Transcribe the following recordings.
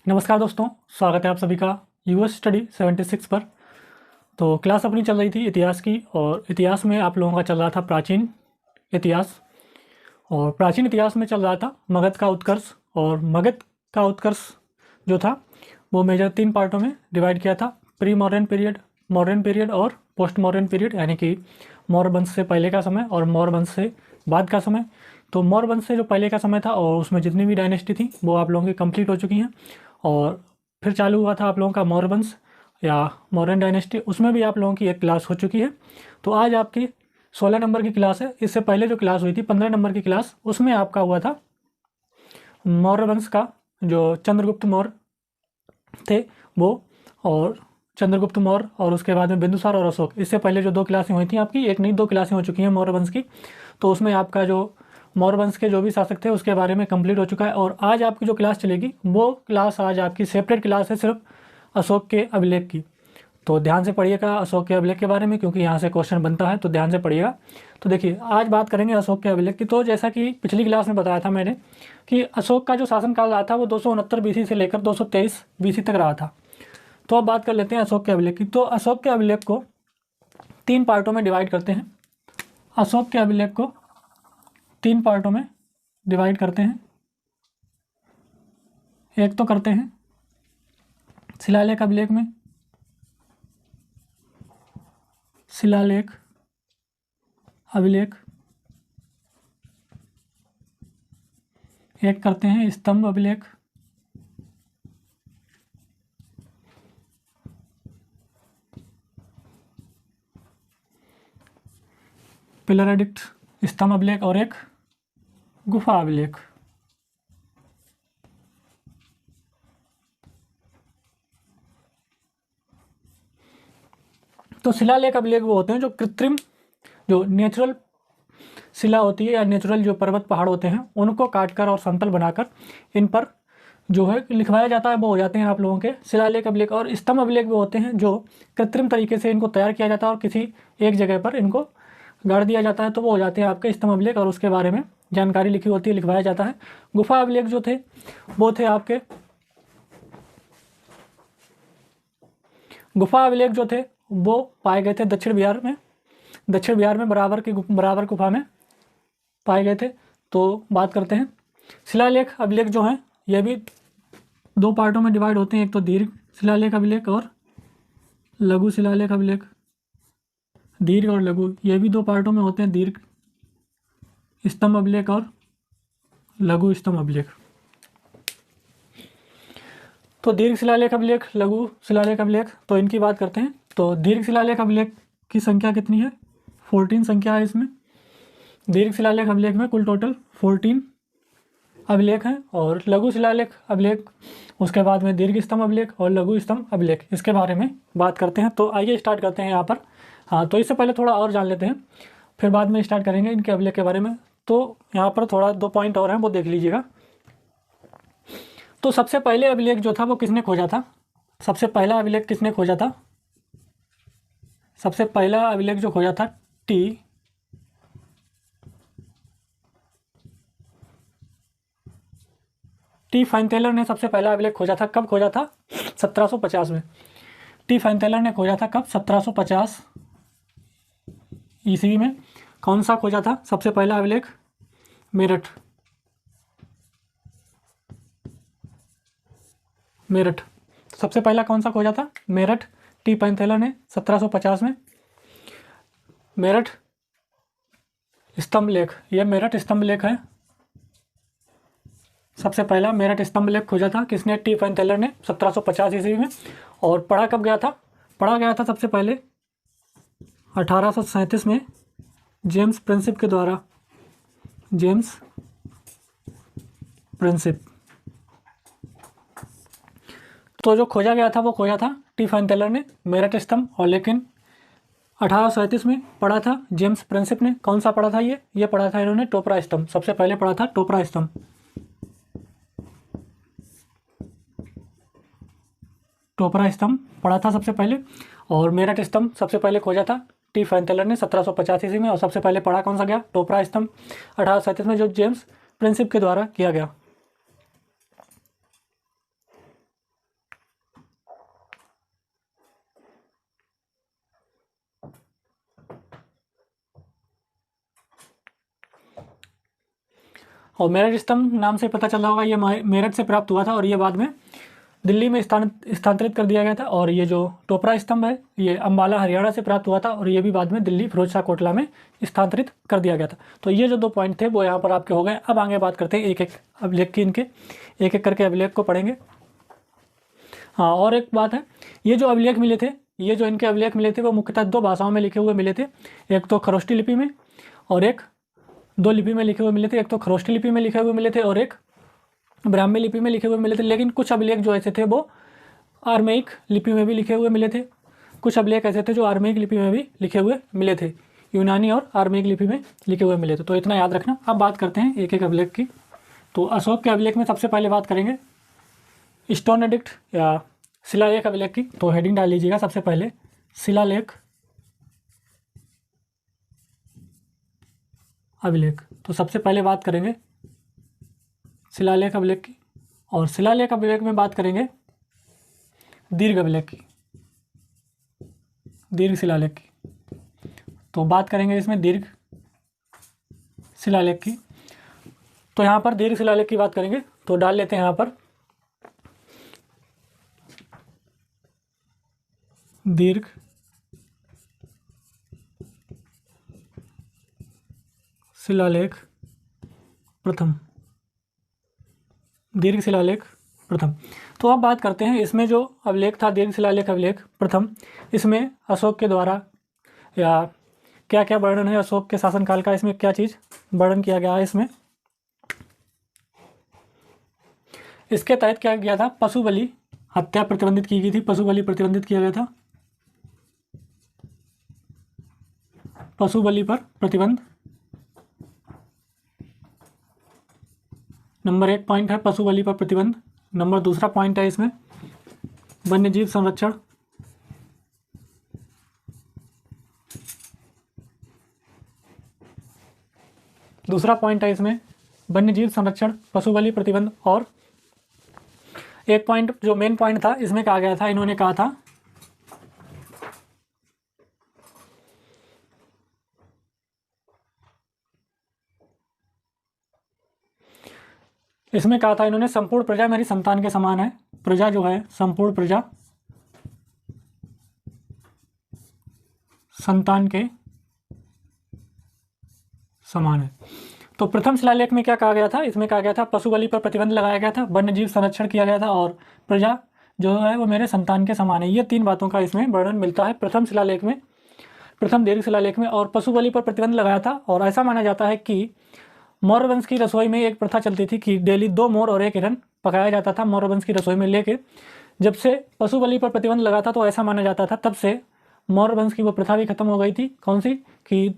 नमस्कार दोस्तों, स्वागत है आप सभी का यूएस स्टडी 76 पर। तो क्लास अपनी चल रही थी इतिहास की, और इतिहास में आप लोगों का चल रहा था प्राचीन इतिहास। और प्राचीन इतिहास में चल रहा था मगध का उत्कर्ष। और मगध का उत्कर्ष जो था वो मेजर 3 पार्टों में डिवाइड किया था: pre modern period, modern period और पोस्ट मॉडर्न पीरियड, यानी कि मौर्य वंश से पहले का समय और मौर्य वंश से बाद का समय। तो मौर्य वंश से जो पहले का समय था और उसमें जितनी भी डायनेस्टी थी वो आप लोगों की कंप्लीट हो चुकी हैं। और फिर चालू हुआ था आप लोगों का मौर्य वंश या मॉडर्न डायनेस्टी, उसमें भी आप लोगों की एक क्लास हो चुकी है। तो आज आपकी 16 नंबर की क्लास है। इससे पहले जो क्लास हुई थी 15 नंबर की क्लास, उसमें आपका हुआ था मौर्य वंश का, जो चंद्रगुप्त मौर्य थे वो, और चंद्रगुप्त मौर्य, और उसके बाद में बिंदुसार और अशोक। इससे पहले जो 2 क्लासें हुई थी आपकी, एक नहीं 2 क्लासें हो चुकी हैं मौर्य वंश की। तो उसमें आपका जो मौर्य वंश के जो भी शासक थे उसके बारे में कंप्लीट हो चुका है। और आज आपकी जो क्लास चलेगी वो क्लास आज आपकी सेपरेट क्लास है, सिर्फ अशोक के अभिलेख की। तो ध्यान से पढ़िएगा अशोक के अभिलेख के बारे में, क्योंकि यहाँ से क्वेश्चन बनता है, तो ध्यान से पढ़िएगा। तो देखिए, आज बात करेंगे अशोक के अभिलेख की। तो जैसा कि पिछली क्लास में बताया था मैंने कि अशोक का जो शासनकाल रहा था वो 269 बीसी से लेकर 223 बीसी तक रहा था। तो अब बात कर लेते हैं अशोक के अभिलेख की। तो अशोक के अभिलेख को 3 पार्टों में डिवाइड करते हैं। अशोक के अभिलेख को 3 पार्टों में डिवाइड करते हैं। एक तो करते हैं शिलालेख अभिलेख में, शिलालेख अभिलेख। एक करते हैं स्तंभ अभिलेख। पिलर एडिक्ट स्तंभ अभिलेख, और एक गुफा अभिलेख। तो शिलालेख अभिलेख वो होते हैं जो कृत्रिम, जो नेचुरल शिला होती है या नेचुरल जो पर्वत पहाड़ होते हैं उनको काटकर और समतल बनाकर इन पर जो है लिखवाया जाता है, वो हो जाते हैं आप लोगों के शिलालेख अभिलेख। और स्तंभ अभिलेख वो होते हैं जो कृत्रिम तरीके से इनको तैयार किया जाता है और किसी एक जगह पर इनको गाड़ दिया जाता है, तो वो हो जाते हैं आपके स्तंभ अभिलेख, और उसके बारे में जानकारी लिखी होती है, लिखवाया जाता है। गुफा अभिलेख जो थे वो थे आपके, गुफा अभिलेख जो थे वो पाए गए थे दक्षिण बिहार में, दक्षिण बिहार में बराबर गुफा में पाए गए थे। तो बात करते हैं शिलालेख अभिलेख जो हैं, ये भी 2 पार्टों में डिवाइड होते हैं। एक तो दीर्घ शिलालेख अभिलेख और लघु शिलालेख अभिलेख। दीर्घ और लघु ये भी 2 पार्टों में होते हैं, दीर्घ स्तंभ अभिलेख और लघु स्तंभ अभिलेख। तो दीर्घ शिलालेख अभिलेख, लघु शिलालेख अभिलेख, तो इनकी बात करते हैं। तो दीर्घ शिलालेख अभिलेख की संख्या कितनी है? 14 संख्या है इसमें। दीर्घ शिलालेख अभिलेख में कुल टोटल 14 अभिलेख हैं। और लघु शिलालेख अभिलेख, उसके बाद में दीर्घ स्तंभ अभिलेख और लघु स्तंभ अभिलेख, इसके बारे में बात करते हैं। तो आइए स्टार्ट करते हैं यहाँ पर। हाँ, तो इससे पहले थोड़ा और जान लेते हैं, फिर बाद में स्टार्ट करेंगे इनके अभिलेख के बारे में। तो यहाँ पर थोड़ा 2 पॉइंट और हैं, वो देख लीजिएगा। तो सबसे पहले अभिलेख जो था वो किसने खोजा था? सबसे पहला अभिलेख किसने खोजा था? सबसे पहला अभिलेख जो खोजा था टी फाइन टेलर ने सबसे पहला अभिलेख खोजा था। कब खोजा था? 1750 में। टी फाइन टेलर ने खोजा था कब? 1750 ईस्वी में। कौन सा खोजा था सबसे पहला अभिलेख? मेरठ। मेरठ सबसे पहला कौन सा खोजा था? मेरठ। टी फाइन टेलर ने 1750 में। मेरठ स्तंभ लेख, यह मेरठ स्तंभ लेख है। सबसे पहला मेरठ स्तंभ लेख खोजा था किसने? टी फाइन टेलर ने 1750 ईस्वी में। और पढ़ा कब गया था? पढ़ा गया था सबसे पहले 1837 में जेम्स प्रिंसिप के द्वारा। James Princip. तो जो खोजा गया था वो खोजा था टी फाइन टेलर ने मेरठ स्तंभ, और लेकिन 1837 में पढ़ा था जेम्स प्रिंसिप ने। कौन सा पढ़ा था? ये पढ़ा था इन्होंने टोपरा स्तंभ। सबसे पहले पढ़ा था टोपरा स्तंभ। टोपरा स्तंभ पढ़ा था सबसे पहले। और मेरठ स्तंभ सबसे पहले खोजा था टी फाइन टेलर ने 1785 ईस्वी में। और सबसे पहले पढ़ा कौन सा गया? टोपरा स्तंभ 1837 में, जो जेम्स प्रिंसिप के द्वारा किया गया। और मेरठ स्तंभ नाम से पता चल रहा होगा, ये मेरठ से प्राप्त हुआ था और ये बाद में दिल्ली में स्थानांतरित कर दिया गया था। और ये जो टोपरा स्तंभ है ये अम्बाला हरियाणा से प्राप्त हुआ था और ये भी बाद में दिल्ली फिरोजशाह कोटला में स्थानांतरित कर दिया गया था। तो ये जो 2 पॉइंट थे वो यहाँ पर आपके हो गए। अब आगे बात करते हैं एक एक अभिलेख की, इनके एक एक करके अभिलेख को पढ़ेंगे। हाँ, और एक बात है, ये जो अभिलेख मिले थे, ये जो इनके अभिलेख मिले थे वो मुख्यतः 2 भाषाओं में लिखे हुए मिले थे। एक तो खरोष्टी लिपि में और एक 2 लिपि में लिखे हुए मिले थे। एक तो खरोष्टी लिपि में लिखे हुए मिले थे और एक ब्राह्मी लिपि में लिखे हुए मिले थे। लेकिन कुछ अभिलेख जो ऐसे थे वो आर्मेयिक लिपि में भी लिखे हुए मिले थे। कुछ अभिलेख ऐसे थे जो आर्मेयिक लिपि में भी लिखे हुए मिले थे, यूनानी और आर्मेयिक लिपि में लिखे हुए मिले थे। तो इतना याद रखना। अब बात करते हैं एक एक अभिलेख की। तो अशोक के अभिलेख में सबसे पहले बात करेंगे स्टोन एडिक्ट या शिलालेख अभिलेख की। तो हेडिंग डाल लीजिएगा सबसे पहले शिलालेख अभिलेख। तो सबसे पहले बात करेंगे शिलालेख अभिलेख की। और शिलालेख अभिलेख में बात करेंगे दीर्घ अभिलेख की, दीर्घ शिलालेख की। तो बात करेंगे इसमें दीर्घ शिलालेख की। तो यहाँ पर दीर्घ शिलालेख की बात करेंगे तो डाल लेते हैं यहाँ पर दीर्घ शिलालेख प्रथम, दीर्घ शिलालेख प्रथम। तो अब बात करते हैं इसमें जो अभिलेख था दीर्घ शिलालेख अभिलेख प्रथम, इसमें अशोक के द्वारा या क्या क्या वर्णन है अशोक के शासनकाल का, इसमें क्या चीज़ वर्णन किया गया है। इसके तहत क्या किया था, पशु बलि हत्या प्रतिबंधित की गई थी, पशु बलि प्रतिबंधित किया गया था। पशु बलि पर प्रतिबंध नंबर 1 पॉइंट है, पशु बलि पर प्रतिबंध। नंबर 2 पॉइंट है इसमें वन्यजीव संरक्षण। दूसरा पॉइंट है इसमें वन्यजीव संरक्षण, पशु बलि प्रतिबंध। और एक पॉइंट जो मेन पॉइंट था इसमें कहा गया था, इन्होंने कहा था इन्होंने संपूर्ण प्रजा मेरी संतान के समान है। प्रजा जो है संपूर्ण प्रजा संतान के समान है। तो प्रथम शिलालेख में क्या कहा गया था, इसमें कहा गया था पशु बलि पर प्रतिबंध लगाया गया था, वन्यजीव संरक्षण किया गया था और प्रजा जो है वो मेरे संतान के समान है। ये 3 बातों का इसमें वर्णन मिलता है प्रथम शिलालेख में, प्रथम दीर्घ शिलालेख में। और पशु बलि पर प्रतिबंध लगाया था और ऐसा माना जाता है कि मौर्य वंश की रसोई में एक प्रथा चलती थी कि डेली 2 मोर और 1 हिरन पकाया जाता था मौर्य वंश की रसोई में। लेके जब से पशु बलि पर प्रतिबंध लगा था तो ऐसा माना जाता था तब से मौर्य वंश की वो प्रथा भी खत्म हो गई थी। कौन सी, कि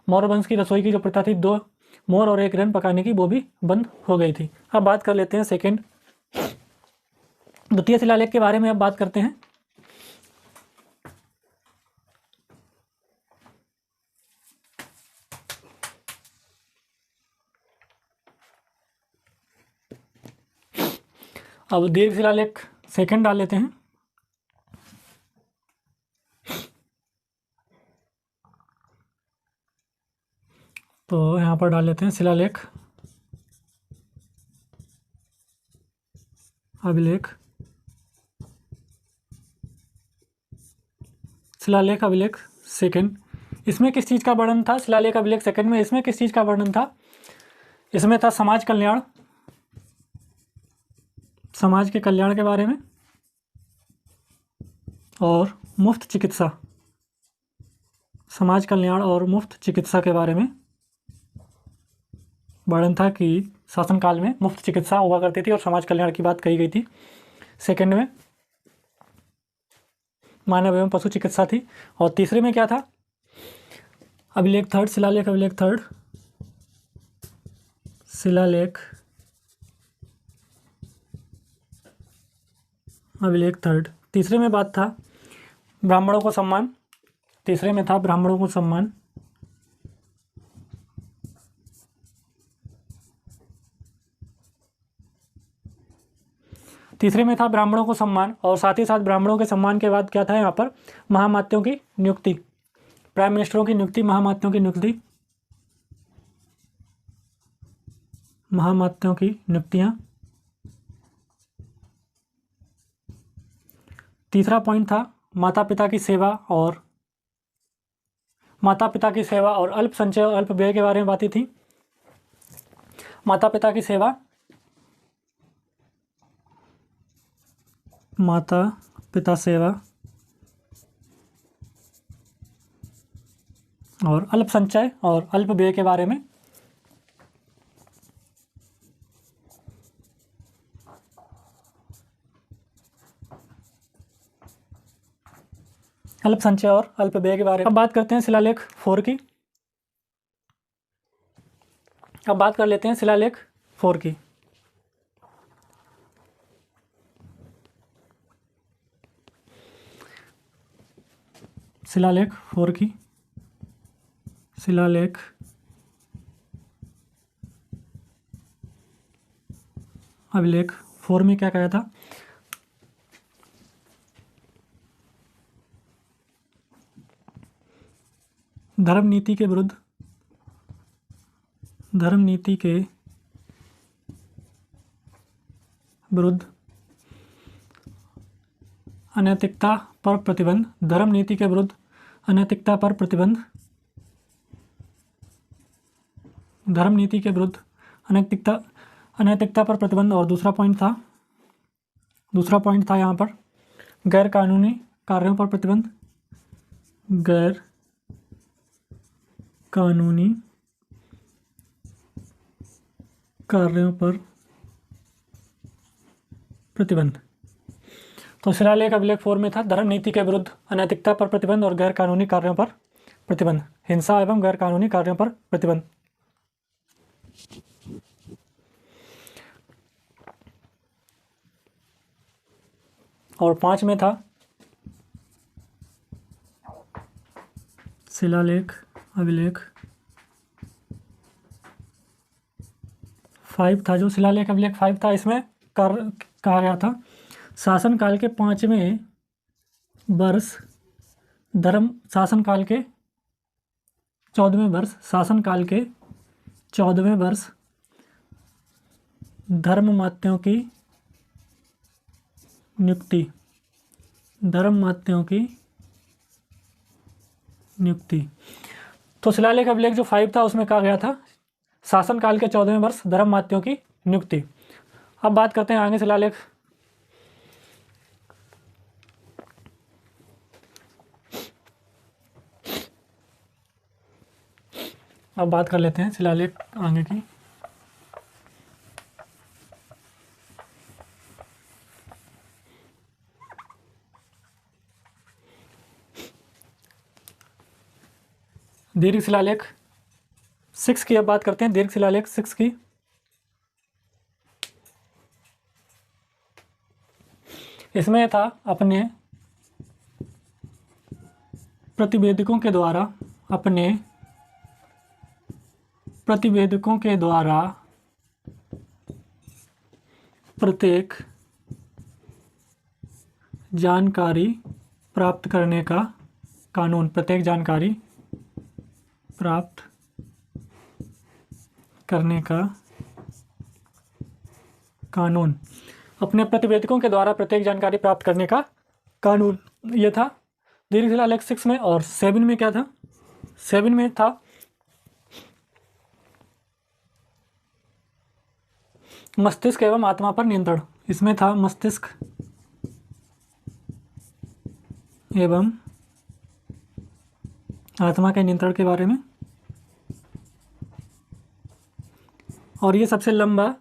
मौर्य वंश की रसोई की जो प्रथा थी 2 मोर और 1 हिरन पकाने की, वो भी बंद हो गई थी। अब बात कर लेते हैं सेकेंड द्वितीय शिलालेख के बारे में। अब बात करते हैं अब दीर्घ शिलालेख सेकंड डाल लेते हैं। तो यहाँ पर डाल लेते हैं शिलालेख अभिलेख, शिलालेख अभिलेख सेकंड। इसमें किस चीज़ का वर्णन था, शिलालेख अभिलेख सेकंड में इसमें किस चीज़ का वर्णन था, इसमें था समाज कल्याण, समाज के कल्याण के बारे में और मुफ्त चिकित्सा, समाज कल्याण और मुफ्त चिकित्सा के बारे में वर्णन था कि शासनकाल में मुफ्त चिकित्सा हुआ करती थी और समाज कल्याण की बात कही गई थी। सेकंड में मानव एवं पशु चिकित्सा थी। और तीसरे में क्या था, अभिलेख थर्ड, शिलालेख अभिलेख थर्ड, शिलालेख अभिलेख थर्ड। तीसरे में बात था ब्राह्मणों को सम्मान, तीसरे में था ब्राह्मणों को सम्मान। तीसरे में था ब्राह्मणों को सम्मान और साथ ही साथ ब्राह्मणों के सम्मान के बाद क्या था यहाँ पर, महामात्यों की नियुक्ति, प्राइम मिनिस्टरों की नियुक्ति, महामात्यों की नियुक्ति, महामात्यों की नियुक्तियाँ। तीसरा पॉइंट था माता पिता की सेवा और अल्प संचय और अल्प व्यय के बारे में बातें थी। माता पिता की सेवा, माता पिता सेवा और अल्प संचय और अल्प व्यय के बारे में। अल्प संचय और अल्प व्यय के बारे में। अब बात करते हैं शिलालेख 4 की। अब बात कर लेते हैं शिलालेख 4 की। शिलालेख 4 की। शिलालेख अभिलेख 4 में क्या कहा था? धर्म नीति के विरुद्ध अनैतिकता पर प्रतिबंध। धर्म नीति के विरुद्ध अनैतिकता पर प्रतिबंध। धर्म नीति के विरुद्ध अनैतिकता पर प्रतिबंध। और दूसरा पॉइंट था यहाँ पर गैर कानूनी कार्यों पर प्रतिबंध। गैर कानूनी कार्यों पर प्रतिबंध। तो शिलालेख अभिलेख 4 में था धर्म नीति के विरुद्ध अनैतिकता पर प्रतिबंध और गैर कानूनी कार्यों पर प्रतिबंध, हिंसा एवं गैर कानूनी कार्यों पर प्रतिबंध। और 5 में था शिलालेख अभिलेख 5 था। जो शिलालेख अभिलेख 5 था, इसमें कहा गया था शासनकाल के 5वें वर्ष शासनकाल के 14वें वर्ष धर्ममात्यों की नियुक्ति। तो शिलालेख अभिलेख जो 5 था उसमें कहा गया था शासनकाल के 14वें वर्ष धर्ममात्यों की नियुक्ति। अब बात करते हैं आगे शिलालेख अब बात कर लेते हैं शिलालेख आगे की। दीर्घ शिलालेख 6 की अब बात करते हैं। दीर्घ शिलालेख 6 की। इसमें था अपने प्रतिवेदकों के द्वारा प्रत्येक जानकारी प्राप्त करने का कानून। प्रत्येक जानकारी प्राप्त करने का कानून। अपने प्रतिवेदकों के द्वारा प्रत्येक जानकारी प्राप्त करने का कानून, यह था दीर्घ शिलालेख 6 में। और 7 में क्या था? 7 में था मस्तिष्क एवं आत्मा पर नियंत्रण। इसमें था मस्तिष्क एवं आत्मा के नियंत्रण के बारे में। और ये सबसे लंबा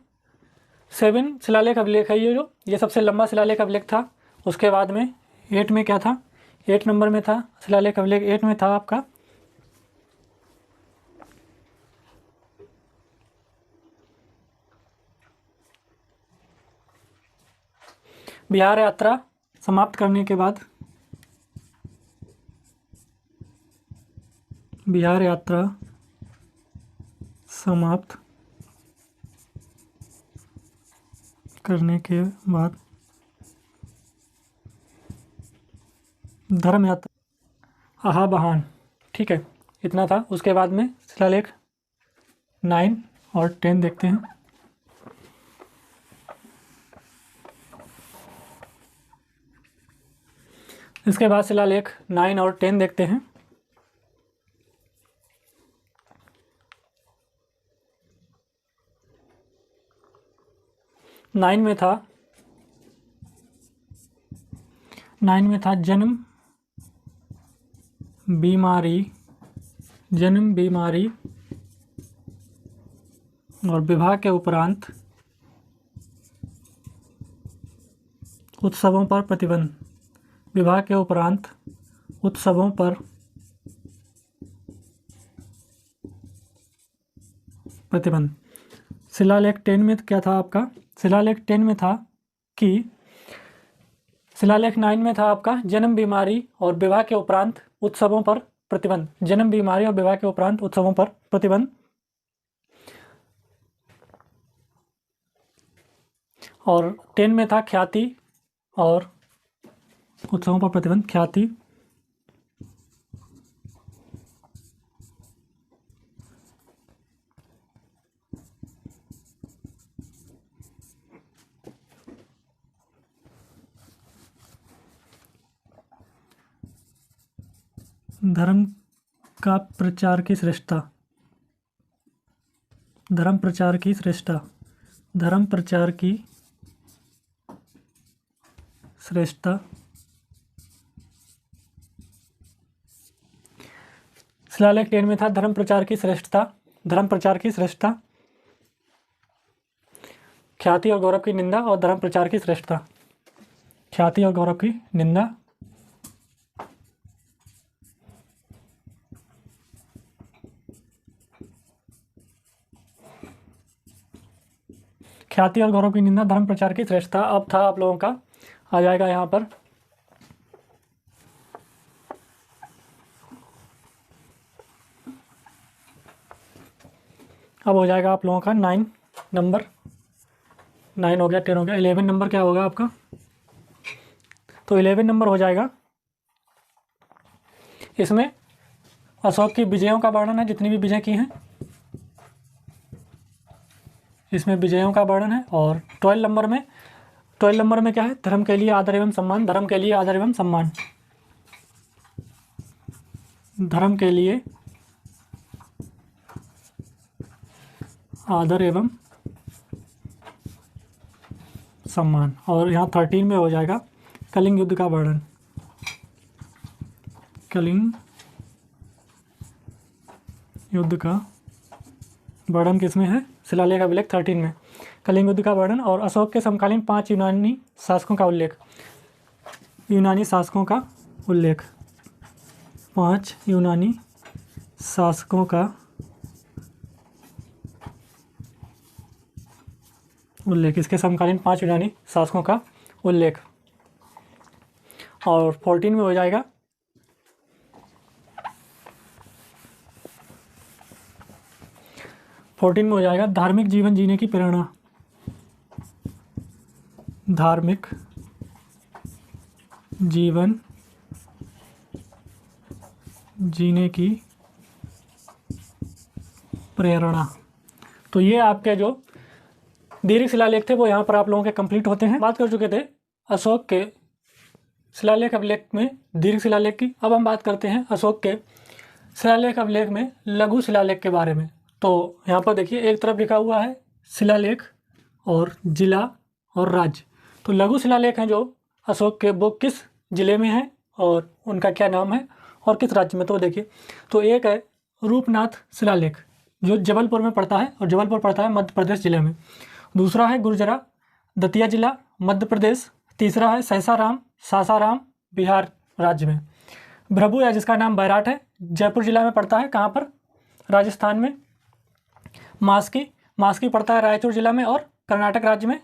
7 शिलालेख अभिलेख है। ये सबसे लंबा शिलालेख अभिलेख था। उसके बाद में 8 में क्या था? 8 नंबर में था शिलालेख अभिलेख 8 में था आपका बिहार यात्रा समाप्त करने के बाद बिहार यात्रा समाप्त करने के बाद धर्म यात्रा आहा-बहान। ठीक है, इतना था। उसके बाद में शिलालेख 9 और 10 देखते हैं। इसके बाद शिलालेख 9 और 10 देखते हैं। 9 में था जन्म बीमारी और विवाह के उपरांत उत्सवों पर प्रतिबंध। विवाह के उपरांत उत्सवों पर प्रतिबंध। शिलालेख 10 में क्या था आपका? शिलालेख 10 में था कि शिलालेख 9 में था आपका जन्म बीमारी और विवाह के उपरांत उत्सवों पर प्रतिबंध। जन्म बीमारी और विवाह के उपरांत उत्सवों पर प्रतिबंध। और 10 में था ख्याति और उत्सवों पर प्रतिबंध। ख्याति धर्म का प्रचार की श्रेष्ठता। धर्म प्रचार की श्रेष्ठता। धर्म प्रचार की श्रेष्ठता। शिलालेख 10 में था धर्म प्रचार की श्रेष्ठता। धर्म प्रचार की श्रेष्ठता। ख्याति और गौरव की निंदा और धर्म प्रचार की श्रेष्ठता। ख्याति और गौरव की निंदा। ख्याति और गौरव की निंदा, धर्म प्रचार की श्रेष्ठता। अब था आप लोगों का आ जाएगा यहाँ पर अब हो जाएगा आप लोगों का 9 नंबर। 9 हो गया, 10 हो गया, 11 नंबर क्या होगा आपका? तो 11 नंबर हो जाएगा, इसमें अशोक की विजयों का वर्णन है, जितनी भी विजय की हैं इसमें विजयों का वर्णन है। और 12 नंबर में क्या है? धर्म के लिए आदर एवं सम्मान। धर्म के लिए आदर एवं सम्मान। धर्म के लिए आदर एवं सम्मान। और यहाँ 13 में हो जाएगा कलिंग युद्ध का वर्णन। कलिंग युद्ध का वर्णन किसमें है? शिलालेख अभिलेख 13 में कलिंग युद्ध का वर्णन। और अशोक के समकालीन 5 यूनानी शासकों का उल्लेख। यूनानी शासकों का उल्लेख। 5 यूनानी शासकों का उल्लेख। इसके समकालीन 5 यूनानी शासकों का उल्लेख। और 14 में हो जाएगा 14 में हो जाएगा धार्मिक जीवन जीने की प्रेरणा। धार्मिक जीवन जीने की प्रेरणा। तो ये आपके जो दीर्घ शिलालेख थे वो यहाँ पर आप लोगों के कंप्लीट होते हैं। बात कर चुके थे अशोक के शिलालेख अभिलेख में दीर्घ शिलालेख की। अब हम बात करते हैं अशोक के शिलालेख अभिलेख में लघु शिलालेख के बारे में। तो यहाँ पर देखिए एक तरफ लिखा हुआ है शिलालेख और जिला और राज्य। तो लघु शिलालेख हैं जो अशोक के, वो किस जिले में हैं और उनका क्या नाम है और किस राज्य में। तो देखिए, तो एक है रूपनाथ शिलालेख जो जबलपुर में पड़ता है, और जबलपुर पड़ता है मध्य प्रदेश जिले में। दूसरा है गुर्जरा दतिया जिला मध्य प्रदेश। तीसरा है सहसाराम सासाराम बिहार राज्य में। भ्रभु है जिसका नाम बैराट है, जयपुर जिला में पड़ता है। कहाँ पर? राजस्थान में। मास्की पड़ता है रायचूर जिला में और कर्नाटक राज्य में।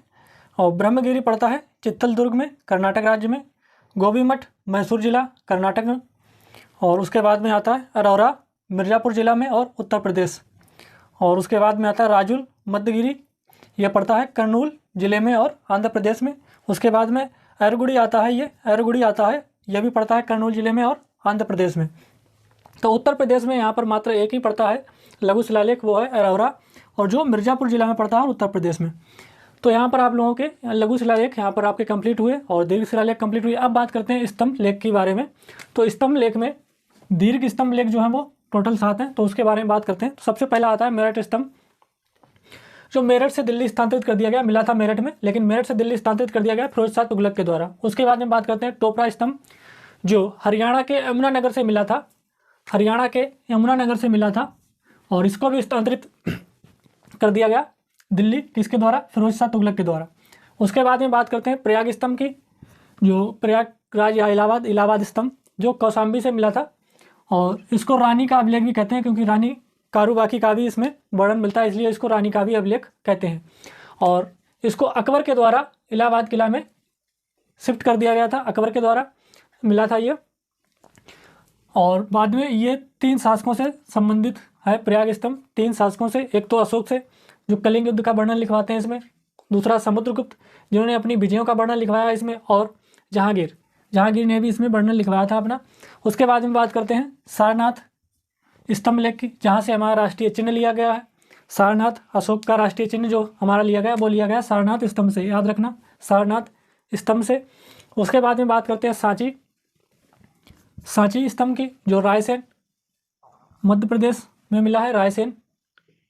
और ब्रह्मगिरी पड़ता है चित्तलदुर्ग में, कर्नाटक राज्य में। गोभी मठ मैसूर जिला कर्नाटक में। और उसके बाद में आता है अरौरा मिर्ज़ापुर जिला में और उत्तर प्रदेश। और उसके बाद में आता है राजुल मध्यगिरी, यह पड़ता है कर्नूल जिले में और आंध्र प्रदेश में। उसके बाद में एरगुड़ी आता है, यह भी पड़ता है कर्नूल जिले में और आंध्र प्रदेश में। तो उत्तर प्रदेश में यहाँ पर मात्र एक ही पड़ता है लघु शिलालेख, वो है अरौरा, और जो मिर्ज़ापुर जिला में पड़ता है उत्तर प्रदेश में। तो यहाँ पर आप लोगों के लघु शिलालेख यहाँ पर आपके कंप्लीट हुए और दीर्घ शिलालेख कंप्लीट हुए। अब बात करते हैं स्तंभ लेख के बारे में। तो स्तंभ लेख में दीर्घ स्तंभ लेख जो है वो टोटल 7 हैं, तो उसके बारे में बात करते हैं। तो सबसे पहला आता है मेरठ स्तंभ, जो मेरठ से दिल्ली स्थानांतरित कर दिया गया, मिला था मेरठ में लेकिन मेरठ से दिल्ली स्थानांतरित कर दिया गया फिरोज शाह तुगलक के द्वारा। उसके बाद में बात करते हैं टोपरा स्तंभ, जो हरियाणा के यमुनानगर से मिला था, हरियाणा के यमुनानगर से मिला था और इसको भी स्थानांतरित कर दिया गया दिल्ली, किसके द्वारा? फिरोज शाह तुगलक के द्वारा। उसके बाद में बात करते हैं प्रयाग स्तंभ की, जो प्रयागराज या इलाहाबाद स्तंभ, जो कौशाम्बी से मिला था और इसको रानी का अभिलेख भी कहते हैं, क्योंकि रानी कारूबाकी का भी इसमें वर्णन मिलता है, इसलिए इसको रानी का भी अभिलेख कहते हैं। और इसको अकबर के द्वारा इलाहाबाद किला में शिफ्ट कर दिया गया था, अकबर के द्वारा मिला था ये। और बाद में ये 3 शासकों से संबंधित है प्रयाग स्तंभ, 3 शासकों से। एक तो अशोक से, जो कलिंग युद्ध का वर्णन लिखवाते हैं इसमें, दूसरा समुद्रगुप्त जिन्होंने अपनी विजयों का वर्णन लिखवाया इसमें, और जहांगीर ने भी इसमें वर्णन लिखवाया था अपना। उसके बाद में बात करते हैं सारनाथ स्तंभ लेख की, जहाँ से हमारा राष्ट्रीय चिन्ह लिया गया है। सारनाथ, अशोक का राष्ट्रीय चिन्ह जो हमारा लिया गया वो लिया गया सारनाथ स्तंभ से, याद रखना, सारनाथ स्तंभ से। उसके बाद में बात करते हैं सांची स्तंभ की, जो रायसेन मध्य प्रदेश में मिला है, रायसेन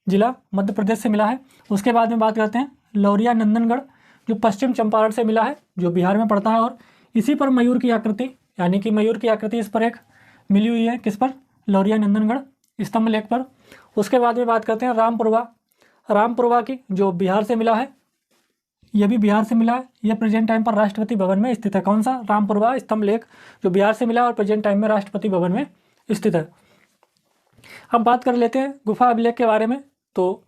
जिला मध्य प्रदेश से मिला है। उसके बाद में बात करते हैं लौरिया नंदनगढ़, जो पश्चिम चंपारण से मिला है, जो बिहार में पड़ता है। और इसी पर मयूर की आकृति, यानी कि मयूर की आकृति इस पर एक मिली हुई है, किस पर? लौरिया नंदनगढ़ स्तंभ लेख पर। उसके बाद में बात करते हैं रामपुरवा की, जो बिहार से मिला है, यह भी बिहार से मिला है। यह प्रेजेंट टाइम पर राष्ट्रपति भवन में स्थित है। कौन सा? रामपुरवा स्तंभ लेख, जो बिहार से मिला और प्रेजेंट टाइम में राष्ट्रपति भवन में स्थित है। अब बात कर लेते हैं गुफा अभिलेख के बारे में। तो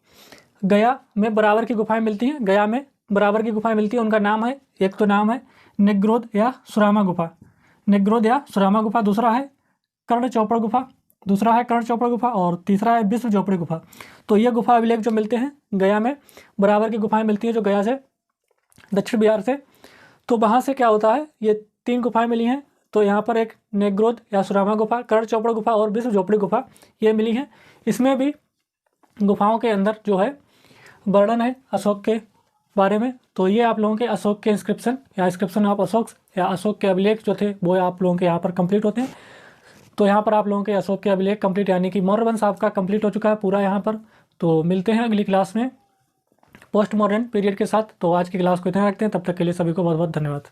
गया में बराबर की गुफाएं मिलती हैं, गया में बराबर की गुफाएं मिलती हैं। उनका नाम है, एक तो नाम है नेग्रोध या सुरामा गुफा, दूसरा है कर्ण चौपड़ गुफा, और तीसरा है विश्व चौपड़ी गुफा। तो ये गुफा अभिलेख जो मिलते हैं गया में, बराबर की गुफाएं मिलती हैं, जो गया से दक्षिण बिहार से। तो वहाँ से क्या होता है, ये 3 गुफाएं मिली हैं। तो यहाँ पर एक नेग्रोध या सुरामा गुफा, कर्ण चौपड़ गुफा और विश्व चौपड़ी गुफा ये मिली हैं। इसमें भी गुफाओं के अंदर जो है वर्णन है अशोक के बारे में। तो ये आप लोगों के अशोक के इंस्क्रिप्शन ऑफ अशोक के अभिलेख जो थे वो आप लोगों के यहाँ पर कंप्लीट होते हैं। तो यहाँ पर आप लोगों के अशोक के अभिलेख कंप्लीट, यानी कि मौर्य वंश आपका कंप्लीट हो चुका है पूरा यहाँ पर। तो मिलते हैं अगली क्लास में पोस्ट मॉडर्न पीरियड के साथ। तो आज की क्लास को इतना रखते हैं, तब तक के लिए सभी को बहुत बहुत धन्यवाद।